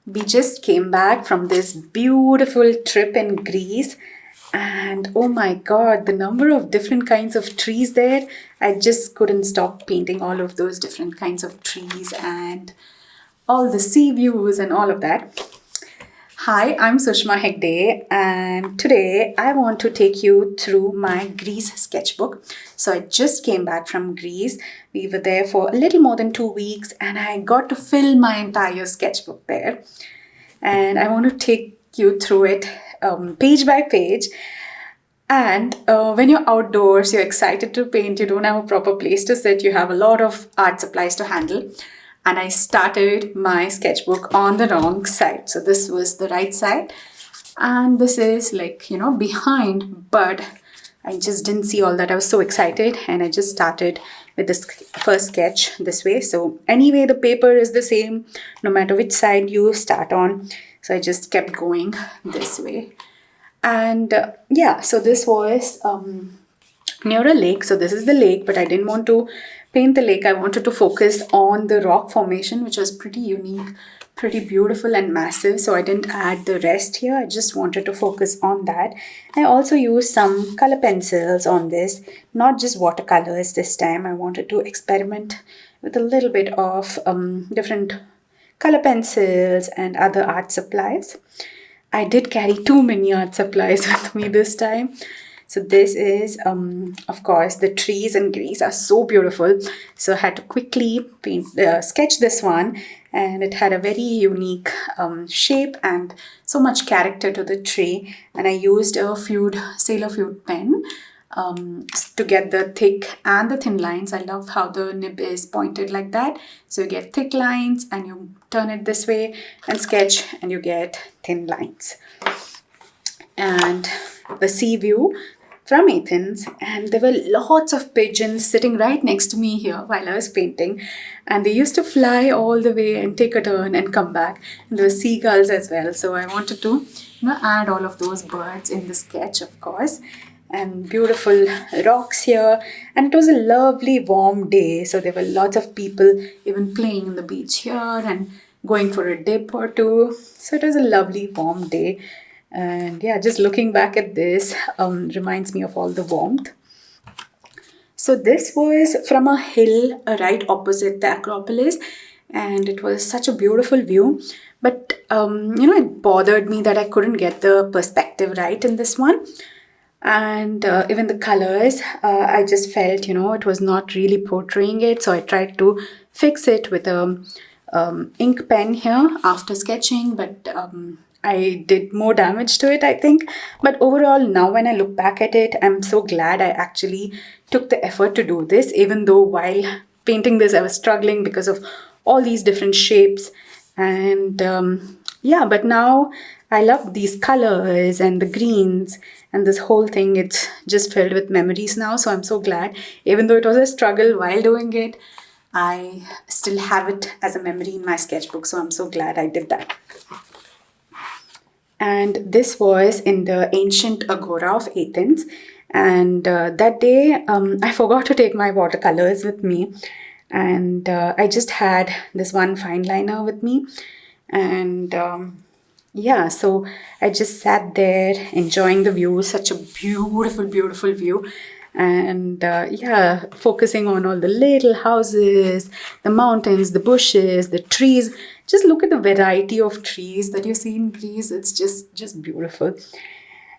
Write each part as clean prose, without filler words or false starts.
We just came back from this beautiful trip in Greece, and oh my god, the number of different kinds of trees there. I just couldn't stop painting all of those different kinds of trees and all the sea views and all of that. Hi, I'm Sushma Hegde, and today I want to take you through my Greece sketchbook. So, I just came back from Greece. We were there for a little more than 2 weeks, and I got to fill my entire sketchbook there. And I want to take you through it page by page. And when you're outdoors, you're excited to paint, you don't have a proper place to sit, you have a lot of art supplies to handle. And I started my sketchbook on the wrong side. So this was the right side. And this is behind, but I just didn't see all that. I was so excited and I just started with this first sketch this way. So anyway, the paper is the same, no matter which side you start on. So I just kept going this way. And so this was near a lake. So this is the lake, but I didn't want to paint the lake. I wanted to focus on the rock formation, which was pretty unique, pretty beautiful and massive. So I didn't add the rest here. I just wanted to focus on that. I also used some color pencils on this, not just watercolors this time. I wanted to experiment with a little bit of different color pencils and other art supplies. I did carry too many art supplies with me this time. So this is, of course, the trees in Greece are so beautiful. So I had to quickly sketch this one, and it had a very unique shape and so much character to the tree. And I used a sailor fluid pen to get the thick and the thin lines. I love how the nib is pointed like that. So you get thick lines and you turn it this way and sketch and you get thin lines. And the sea view from Athens, and there were lots of pigeons sitting right next to me here while I was painting, and they used to fly all the way and take a turn and come back. And there were seagulls as well, so I wanted to add all of those birds in the sketch, of course. And beautiful rocks here, and it was a lovely warm day, so there were lots of people even playing on the beach here and going for a dip or two. So it was a lovely warm day. And yeah, just looking back at this reminds me of all the warmth. So this was from a hill right opposite the Acropolis, and it was such a beautiful view. But it bothered me that I couldn't get the perspective right in this one. And even the colors, I just felt, it was not really portraying it. So I tried to fix it with a ink pen here after sketching, but I did more damage to it, I think. But overall, now when I look back at it, I'm so glad I actually took the effort to do this, even though while painting this, I was struggling because of all these different shapes. And but now I love these colors and the greens and this whole thing. It's just filled with memories now. So I'm so glad, even though it was a struggle while doing it, I still have it as a memory in my sketchbook. So I'm so glad I did that. And this was in the ancient Agora of Athens. And that day, I forgot to take my watercolors with me. And I just had this one fine liner with me. And so I just sat there enjoying the view, such a beautiful, beautiful view. And focusing on all the little houses, the mountains, the bushes, the trees. Just look at the variety of trees that you see in Greece. It's just beautiful.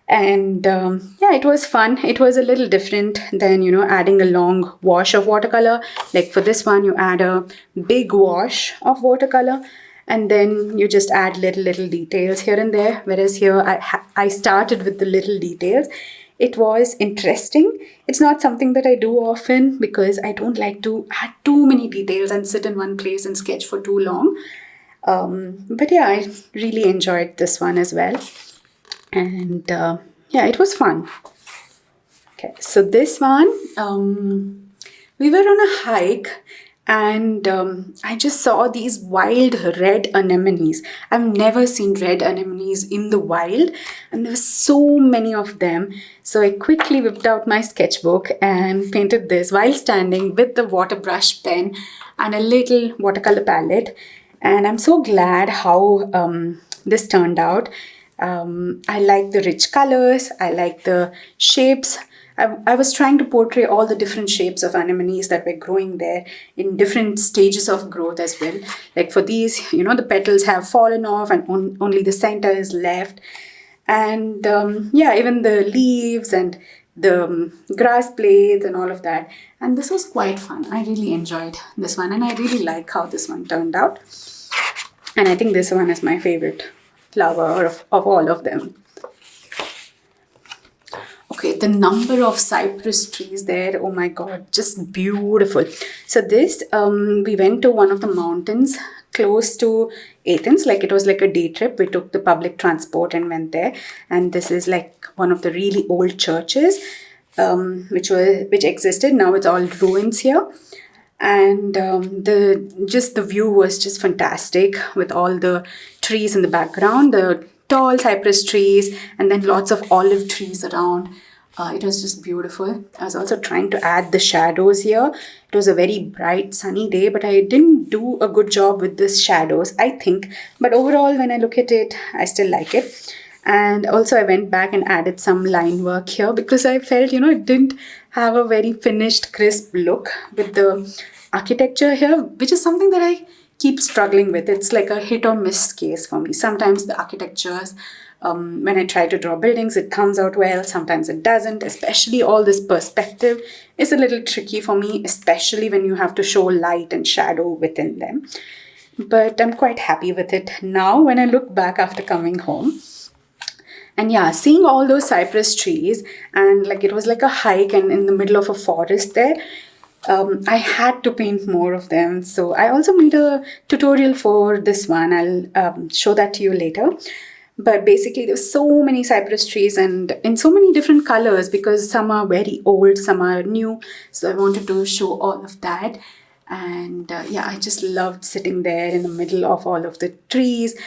And it was fun. It was a little different than, adding a long wash of watercolor. Like for this one, you add a big wash of watercolor, and then you just add little details here and there. Whereas here, I started with the little details. It was interesting. It's not something that I do often because I don't like to add too many details and sit in one place and sketch for too long. But I really enjoyed this one as well. And it was fun. Okay, so this one, we were on a hike, and I just saw these wild red anemones. I've never seen red anemones in the wild, and there were so many of them. So I quickly whipped out my sketchbook and painted this while standing with the water brush pen and a little watercolor palette. And I'm so glad how this turned out. I like the rich colors, I like the shapes. I was trying to portray all the different shapes of anemones that were growing there in different stages of growth as well. Like for these, the petals have fallen off and only the center is left. And yeah, even the leaves and the grass blades and all of that. And this was quite fun. I really enjoyed this one, and I really like how this one turned out. And I think this one is my favorite flower of all of them. Okay, the number of cypress trees there, oh my god, just beautiful. So this, we went to one of the mountains close to Athens, like it was like a day trip. We took the public transport and went there. And this is like one of the really old churches, which existed. Now it's all ruins here. And the view was just fantastic with all the trees in the background, the tall cypress trees, and then lots of olive trees around. It was just beautiful. I was also trying to add the shadows here. It was a very bright sunny day, but I didn't do a good job with the shadows, I think. But overall, when I look at it, I still like it. And also I went back and added some line work here because I felt, it didn't have a very finished, crisp look with the architecture here, which is something that I keep struggling with. It's like a hit or miss case for me. Sometimes the architectures, when I try to draw buildings, it comes out well. Sometimes it doesn't, especially all this perspective is a little tricky for me, especially when you have to show light and shadow within them. But I'm quite happy with it now when I look back after coming home. And yeah, seeing all those cypress trees, and like it was like a hike and in the middle of a forest there, I had to paint more of them. So I also made a tutorial for this one. I'll show that to you later. But basically, there's so many cypress trees and in so many different colors because some are very old, some are new. So I wanted to show all of that. And yeah, I just loved sitting there in the middle of all of the trees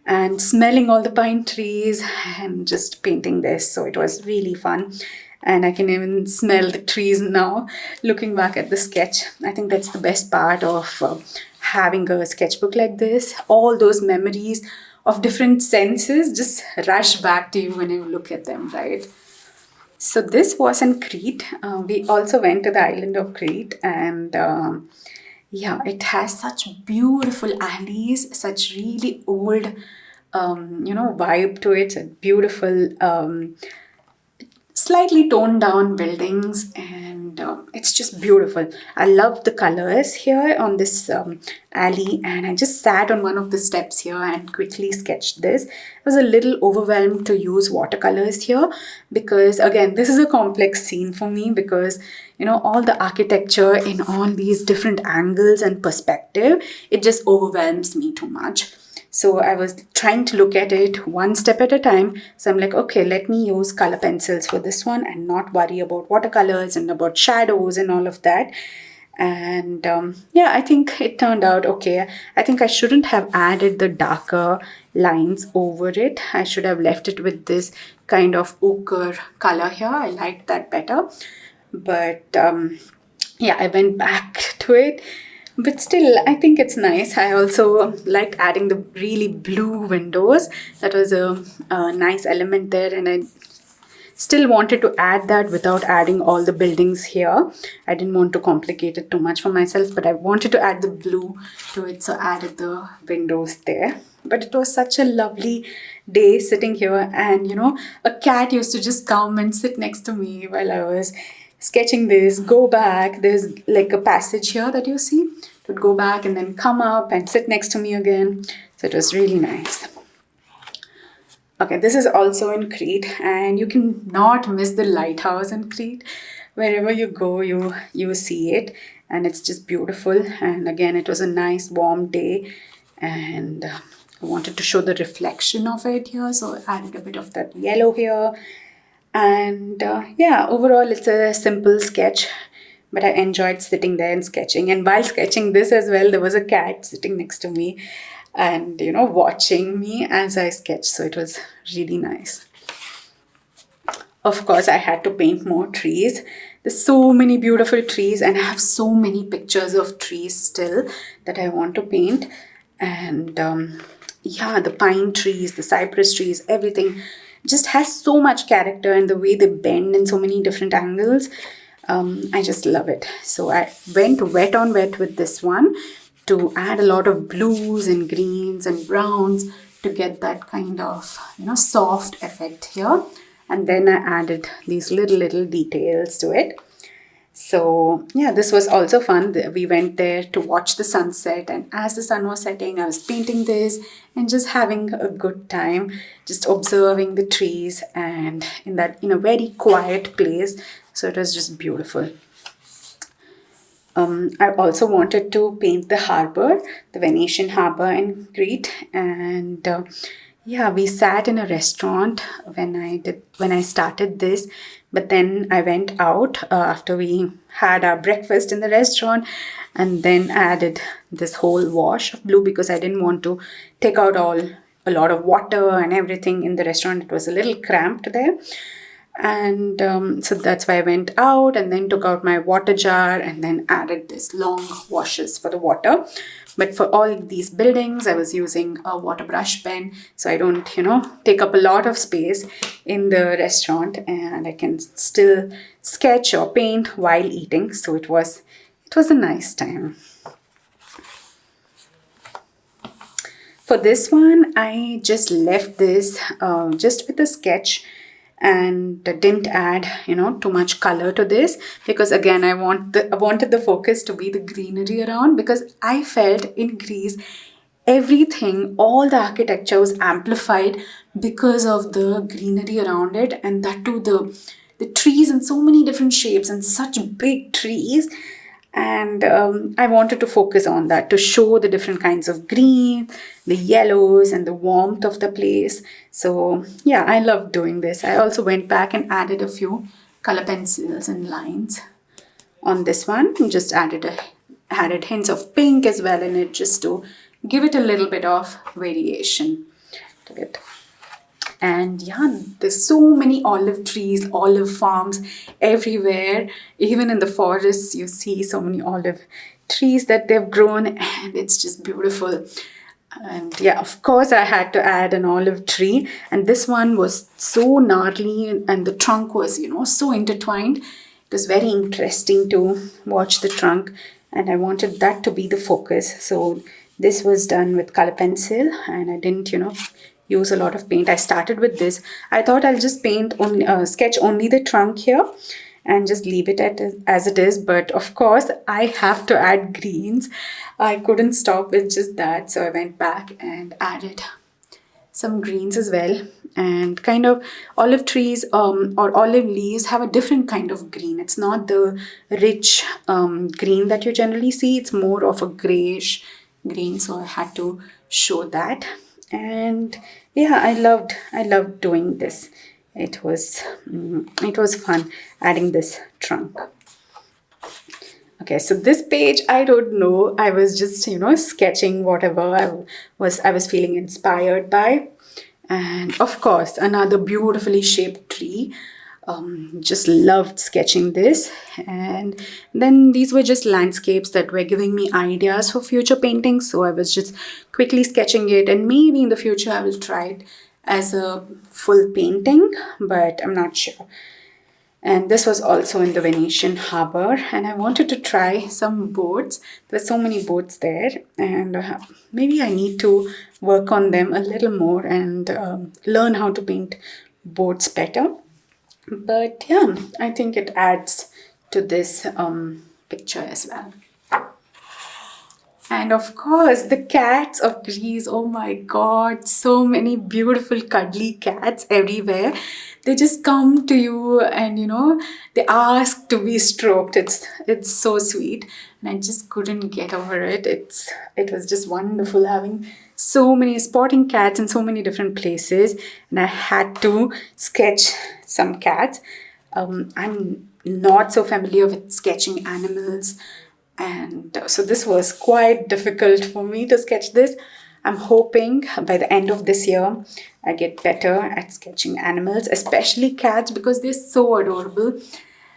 and smelling all the pine trees and just painting this. So it was really fun. And I can even smell the trees now looking back at the sketch. I think that's the best part of having a sketchbook like this. All those memories of different senses just rush back to you when you look at them, right? So this was in Crete. We also went to the island of Crete, and yeah, it has such beautiful alleys, such really old, vibe to it. A beautiful, slightly toned down buildings, and it's just beautiful. I love the colors here on this alley, and I just sat on one of the steps here and quickly sketched this. I was a little overwhelmed to use watercolors here because again, this is a complex scene for me because all the architecture in all these different angles and perspective, it just overwhelms me too much. So I was trying to look at it one step at a time. So I'm like, okay, let me use color pencils for this one and not worry about watercolors and about shadows and all of that. And yeah, I think it turned out okay. I think I shouldn't have added the darker lines over it. I should have left it with this kind of ochre color here. I liked that better. But yeah, I went back to it. But still, I think it's nice. I also liked adding the really blue windows. That was a nice element there, and I still wanted to add that without adding all the buildings here. I didn't want to complicate it too much for myself, but I wanted to add the blue to it, so I added the windows there. But it was such a lovely day sitting here, and a cat used to just come and sit next to me while I was sketching this, go back. There's like a passage here that you see. It would go back and then come up and sit next to me again. So it was really nice. Okay, this is also in Crete, and you can not miss the lighthouse in Crete. Wherever you go, you see it, and it's just beautiful. And again, it was a nice warm day, and I wanted to show the reflection of it here, so I added a bit of that yellow here. And yeah, overall it's a simple sketch, but I enjoyed sitting there and sketching. And while sketching this as well, there was a cat sitting next to me and watching me as I sketched, so it was really nice. Of course, I had to paint more trees. There's so many beautiful trees, and I have so many pictures of trees still that I want to paint. And yeah, the pine trees, the cypress trees, everything just has so much character, and the way they bend in so many different angles. I just love it. So I went wet on wet with this one to add a lot of blues and greens and browns to get that kind of, soft effect here. And then I added these little details to it. So yeah, this was also fun. We went there to watch the sunset, and as the sun was setting, I was painting this and just having a good time, just observing the trees and in a very quiet place. So it was just beautiful. I also wanted to paint the harbor, the Venetian harbor in Crete, and yeah, we sat in a restaurant when I started this, but then I went out after we had our breakfast in the restaurant, and then added this whole wash of blue because I didn't want to take out a lot of water and everything in the restaurant. It was a little cramped there. And so that's why I went out and then took out my water jar and then added this long washes for the water. But for all these buildings, I was using a water brush pen, so I don't, take up a lot of space in the restaurant, and I can still sketch or paint while eating. So it was a nice time. For this one, I just left this just with a sketch and didn't add too much color to this, because again I wanted the focus to be the greenery around, because I felt in Greece everything, all the architecture was amplified because of the greenery around it, and that too the trees in so many different shapes and such big trees. And I wanted to focus on that to show the different kinds of green, the yellows, and the warmth of the place. So yeah, I love doing this. I also went back and added a few color pencils and lines on this one, and just added hints of pink as well in it, just to give it a little bit of variation to it. And yeah, there's so many olive trees, olive farms everywhere. Even in the forests, you see so many olive trees that they've grown, and it's just beautiful. And yeah, of course, I had to add an olive tree, and this one was so gnarly, and the trunk was, so intertwined. It was very interesting to watch the trunk, and I wanted that to be the focus. So this was done with color pencil, and I didn't, use a lot of paint. I started with this. I thought I'll just sketch only the trunk here and just leave it as it is. But of course, I have to add greens. I couldn't stop with just that. So I went back and added some greens as well. And kind of olive trees or olive leaves have a different kind of green. It's not the rich green that you generally see. It's more of a grayish green. So I had to show that. And yeah, I loved doing this. It was fun adding this trunk. Okay, so this page, I don't know, I was just sketching whatever I was feeling inspired by. And of course, another beautifully shaped tree. Just loved sketching this. And then these were just landscapes that were giving me ideas for future paintings. So I was just quickly sketching it, and maybe in the future I will try it as a full painting, but I'm not sure. And this was also in the Venetian harbor, and I wanted to try some boats. There's so many boats there, and maybe I need to work on them a little more and learn how to paint boats better. But yeah, I think it adds to this picture as well. And of course, the cats of Greece. Oh my God, so many beautiful cuddly cats everywhere. They just come to you and they ask to be stroked. It's so sweet, and I just couldn't get over it. It was just wonderful having so many sporting cats in so many different places, and I had to sketch some cats. I'm not so familiar with sketching animals, and so this was quite difficult for me to sketch this. I'm hoping by the end of this year, I get better at sketching animals, especially cats, because they're so adorable.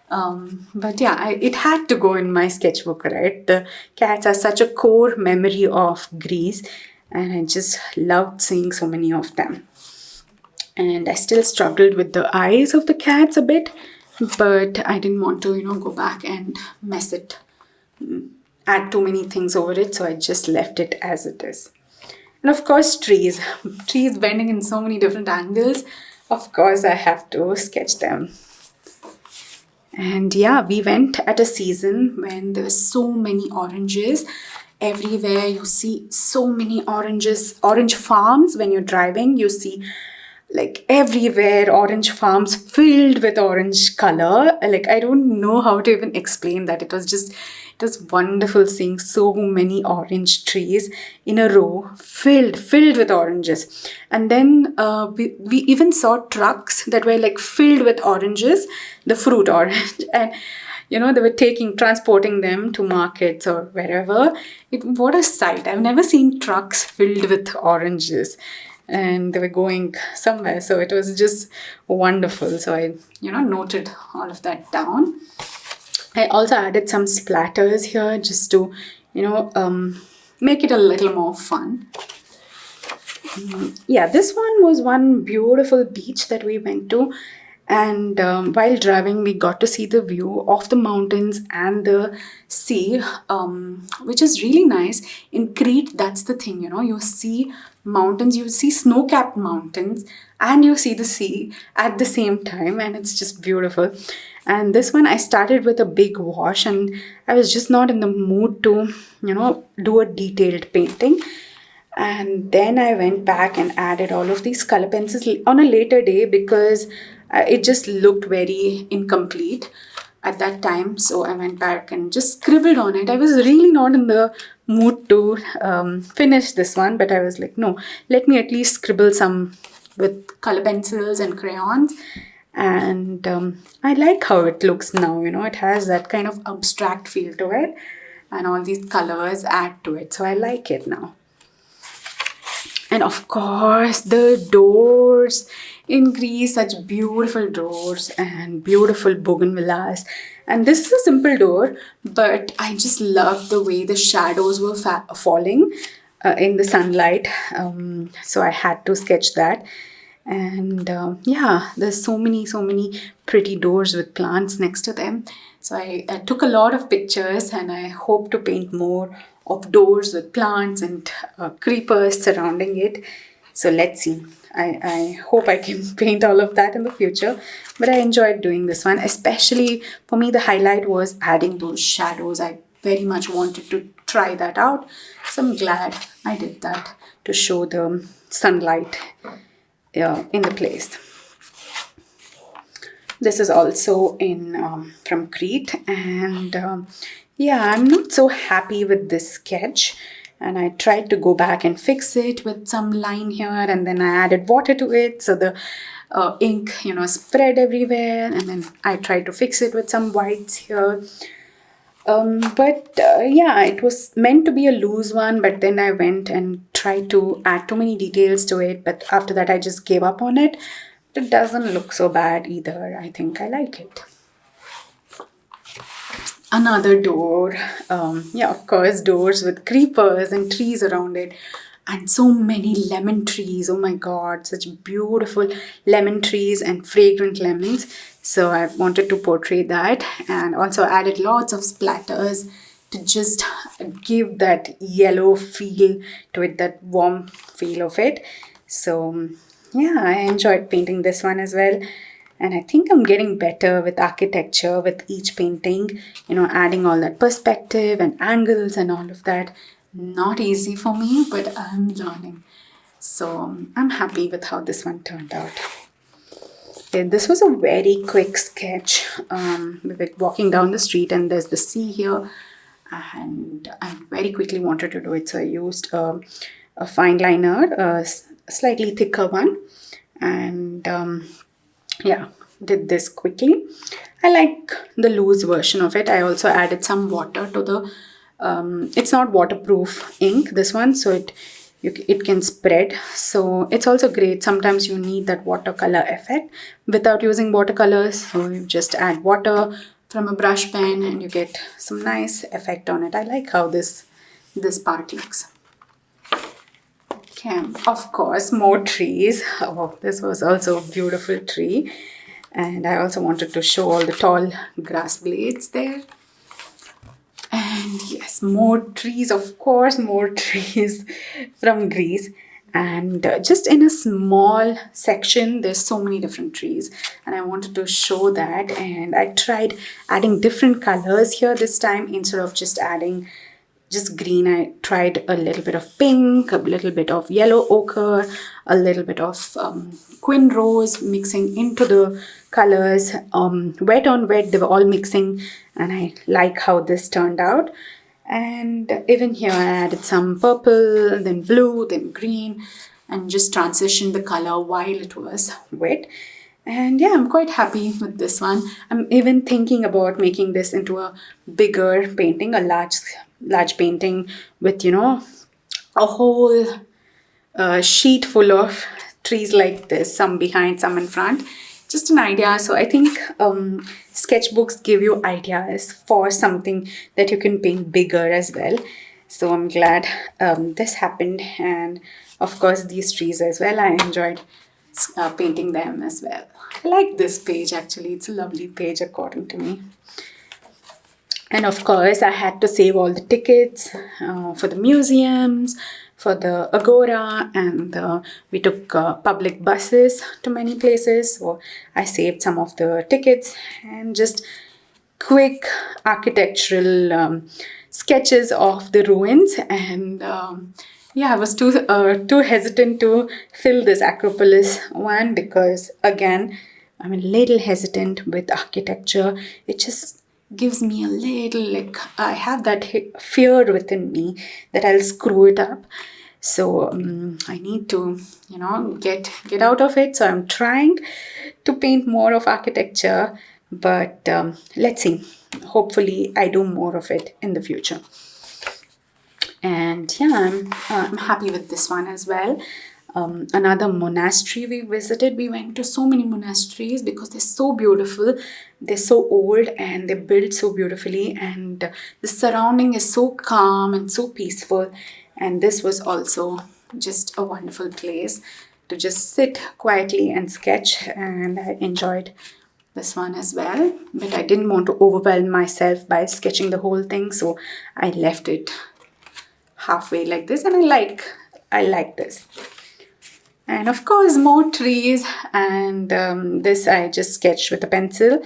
But yeah, it had to go in my sketchbook, right? The cats are such a core memory of Greece. and I just loved seeing so many of them. And I still struggled with the eyes of the cats a bit, but I didn't want to, go back and mess it, add too many things over it, so I just left it as it is. And of course, trees. Trees bending in so many different angles. Of course, I have to sketch them. And yeah, we went at a season when there were so many oranges. Everywhere you see so many oranges, orange farms. When you're driving, you see like everywhere orange farms filled with orange color. Like, I don't know how to even explain that. It was wonderful seeing so many orange trees in a row filled with oranges. And then we even saw trucks that were like filled with oranges, the fruit orange. And they were transporting them to markets or wherever. What a sight. I've never seen trucks filled with oranges, and they were going somewhere. So it was just wonderful. So I, noted all of that down. I also added some splatters here just to, make it a little more fun. Yeah, this one was one beautiful beach that we went to. And while driving, we got to see the view of the mountains and the sea, which is really nice. In Crete, that's the thing, you see mountains, you see snow-capped mountains, and you see the sea at the same time, and it's just beautiful. And this one, I started with a big wash, and I was just not in the mood to, do a detailed painting. And then I went back and added all of these color pencils on a later day because it just looked very incomplete at that time. So I went back and just scribbled on it. I was really not in the mood to finish this one, but I was like, no, let me at least scribble some with color pencils and crayons. And I like how it looks now. It has that kind of abstract feel to it, and all these colors add to it. So I like it now. And of course, the doors in Greece, such beautiful doors and beautiful bougainvilleas. And this is a simple door, but I just love the way the shadows were falling in the sunlight. So I had to sketch that. And yeah, there's so many pretty doors with plants next to them. So I took a lot of pictures, and I hope to paint more of doors with plants and creepers surrounding it. So let's see. I hope I can paint all of that in the future. But I enjoyed doing this one. Especially for me, the highlight was adding those shadows. I very much wanted to try that out. So I'm glad I did that to show the sunlight in the place. This is also in from Crete, and yeah, I'm not so happy with this sketch, and I tried to go back and fix it with some line here, and then I added water to it so the ink spread everywhere, and then I tried to fix it with some whites here. But yeah, it was meant to be a loose one, but then I went and tried to add too many details to it, but after that I just gave up on it. It doesn't look so bad either. I think I like it. Another door. Yeah, of course, doors with creepers and trees around it. And so many lemon trees. Oh my god, such beautiful lemon trees and fragrant lemons. So I wanted to portray that, and also added lots of splatters to just give that yellow feel to it, that warm feel of it. So yeah, I enjoyed painting this one as well. And I think I'm getting better with architecture with each painting, adding all that perspective and angles and all of that. Not easy for me, but I'm learning. So I'm happy with how this one turned out. Okay, this was a very quick sketch. We were walking down the street and there's the sea here. And I very quickly wanted to do it. So I used a fine liner, a slightly thicker one. And yeah, did this quickly. I like the loose version of it. I also added some water to the it's not waterproof ink, this one, so it can spread. So it's also great. Sometimes you need that watercolor effect without using watercolors. So you just add water from a brush pen and you get some nice effect on it. I like how this part looks. Okay, of course, more trees. Oh, this was also a beautiful tree. And I also wanted to show all the tall grass blades there. And yes, more trees, of course, more trees from Greece. And just in a small section, there's so many different trees. And I wanted to show that. And I tried adding different colors here this time instead of just adding just green. I tried a little bit of pink, a little bit of yellow ochre, a little bit of quin rose mixing into the colors. Wet on wet, they were all mixing, and I like how this turned out. And even here I added some purple, then blue, then green, and just transitioned the color while it was wet. And yeah, I'm quite happy with this one. I'm even thinking about making this into a bigger painting, a large painting with, a whole sheet full of trees like this, some behind, some in front. Just an idea. So I think sketchbooks give you ideas for something that you can paint bigger as well. So I'm glad this happened. And of course, these trees as well. I enjoyed painting them as well. I like this page actually. It's a lovely page according to me. And of course, I had to save all the tickets for the museums, for the agora, and we took public buses to many places. So I saved some of the tickets and just quick architectural sketches of the ruins. And yeah, I was too hesitant to fill this Acropolis one because again, I'm a little hesitant with architecture. It just gives me a little, like, I have that fear within me that I'll screw it up. So I need to, get out of it. So I'm trying to paint more of architecture, but let's see. Hopefully I do more of it in the future. And yeah, I'm happy with this one as well. Another monastery we visited. We went to so many monasteries because they're so beautiful. They're so old and they're built so beautifully, and the surrounding is so calm and so peaceful. And this was also just a wonderful place to just sit quietly and sketch, and I enjoyed this one as well. But I didn't want to overwhelm myself by sketching the whole thing, so I left it halfway like this, and I like this. And of course, more trees, and this I just sketched with a pencil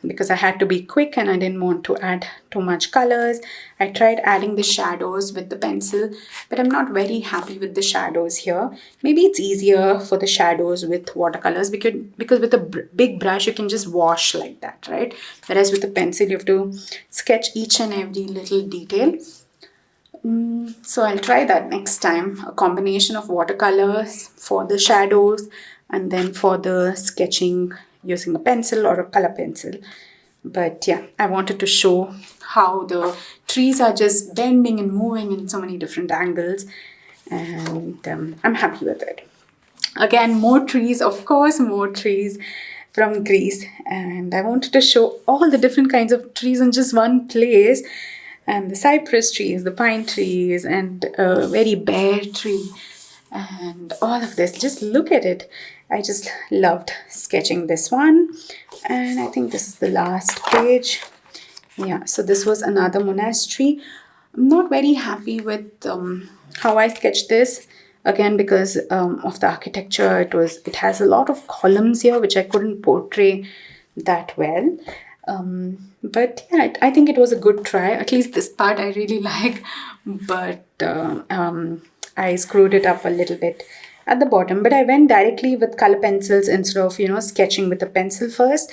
because I had to be quick and I didn't want to add too much colors. I tried adding the shadows with the pencil, but I'm not very happy with the shadows here. Maybe it's easier for the shadows with watercolors because with a big brush you can just wash like that, right? Whereas with the pencil you have to sketch each and every little detail. So I'll try that next time. A combination of watercolors for the shadows and then for the sketching using a pencil or a color pencil. But yeah, I wanted to show how the trees are just bending and moving in so many different angles, and I'm happy with it. Again, more trees, of course, more trees from Greece, and I wanted to show all the different kinds of trees in just one place. And the cypress trees, the pine trees, and a very bare tree, and all of this. Just look at it. I just loved sketching this one. And I think this is the last page. Yeah, so this was another monastery. I'm not very happy with how I sketched this. Again, because of the architecture, it has a lot of columns here, which I couldn't portray that well. But yeah, I think it was a good try. At least this part I really like, but I screwed it up a little bit at the bottom. But I went directly with color pencils instead of sketching with a pencil first,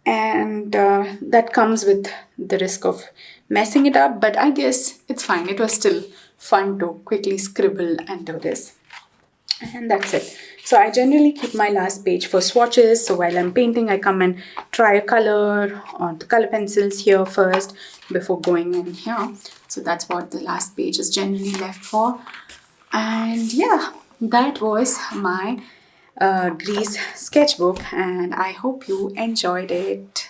and that comes with the risk of messing it up. But I guess it's fine. It was still fun to quickly scribble and do this. And that's it. So I generally keep my last page for swatches. So while I'm painting, I come and try a color on the color pencils here first before going in here. So that's what the last page is generally left for. And yeah, that was my Greece sketchbook, and I hope you enjoyed it.